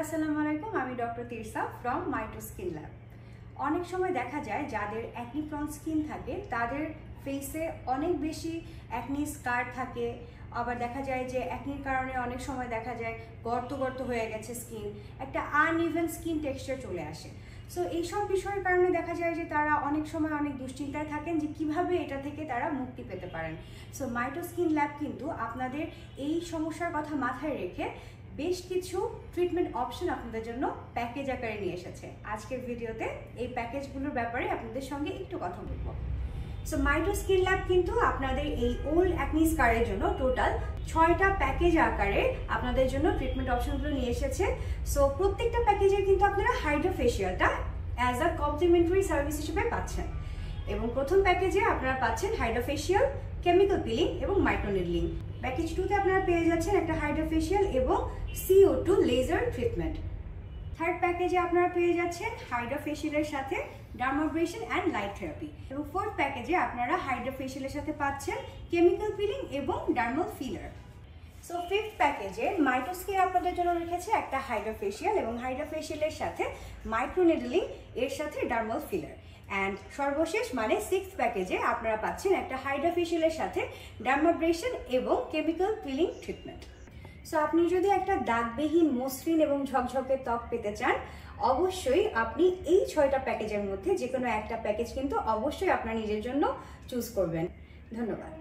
আসসালামু আলাইকুম, আমি ডক্টর তিরসা ফ্রম মাইটো স্কিন ল্যাব। অনেক সময় দেখা যায় যাদের অ্যাকনি প্রন স্কিন থাকে তাদের ফেসে অনেক বেশি অ্যাকনি স্কার থাকে। আবার দেখা যায় যে অ্যাকনির কারণে অনেক সময় দেখা যায় গর্ত গর্ত হয়ে গেছে স্কিন, একটা আনইভেন স্কিন টেক্সচার চলে আসে। সো এইসব বিষয়ের কারণে দেখা যায় যে তারা অনেক সময় অনেক দুশ্চিন্তায় থাকেন যে কিভাবে এটা থেকে তারা মুক্তি পেতে পারেন। সো মাইটো স্কিন ল্যাব কিন্তু আপনাদের এই সমস্যার কথা মাথায় রেখে বেশ কিছু ট্রিটমেন্ট অপশন আপনাদের জন্য প্যাকেজ আকারে নিয়ে এসেছে। আজকের ভিডিওতে এই প্যাকেজগুলোর ব্যাপারে আপনাদের সঙ্গে একটু কথা বলবো। সো মাইটো স্কিন ল্যাব কিন্তু আপনাদের এই ওল্ড অ্যাকনি স্কারের জন্য টোটাল 6টা প্যাকেজ আকারে আপনাদের জন্য ট্রিটমেন্ট অপশনগুলো নিয়ে এসেছে। সো প্রত্যেকটা প্যাকেজে কিন্তু আপনারা হাইড্রোফেশিয়ালটা অ্যাজ আ কমপ্লিমেন্টারি সার্ভিস হিসেবে পাচ্ছেন। এবং প্রথম প্যাকেজে আপনারা পাচ্ছেন হাইড্রোফেশিয়াল, কেমিক্যাল পিলিং এবং মাইক্রোনিডলিং। প্যাকেজ 2তে আপনারা পেয়ে যাচ্ছেন একটা হাইড্রোফেশিয়াল এবং CO2 লেজার ট্রিটমেন্ট। থার্ড প্যাকেজে আপনারা পেয়ে যাচ্ছেন হাইড্রোফেশিয়ালের সাথে ডার্মাব্রেশন অ্যান্ড লাইট থেরাপি। এবং ফোর্থ প্যাকেজে আপনারা হাইড্রোফেশিয়ালের সাথে পাচ্ছেন কেমিক্যাল পিলিং এবং ডার্মাল ফিলার। সো ফিফথ প্যাকেজে মাইটো স্কিন আপনাদের জন্য রেখেছে একটা হাইড্রোফেশিয়াল এবং হাইড্রোফেশিয়ালের সাথে মাইক্রোনিডলিং এর সাথে ডার্মাল ফিলার। অ্যান্ড সর্বশেষ মানে সিক্সথ প্যাকেজে আপনারা পাচ্ছেন একটা হাইড্রোফেশিয়ালের সাথে ডার্মাব্রেশন এবং কেমিক্যাল পিলিং ট্রিটমেন্ট। সো আপনি যদি একটা দাগবিহীন, মসৃণ এবং ঝকঝকে ত্বক পেতে চান, অবশ্যই আপনি এই 6টা প্যাকেজের মধ্যে যে কোনো একটা প্যাকেজ কিন্তু অবশ্যই আপনার নিজের জন্য চুজ করবেন। ধন্যবাদ।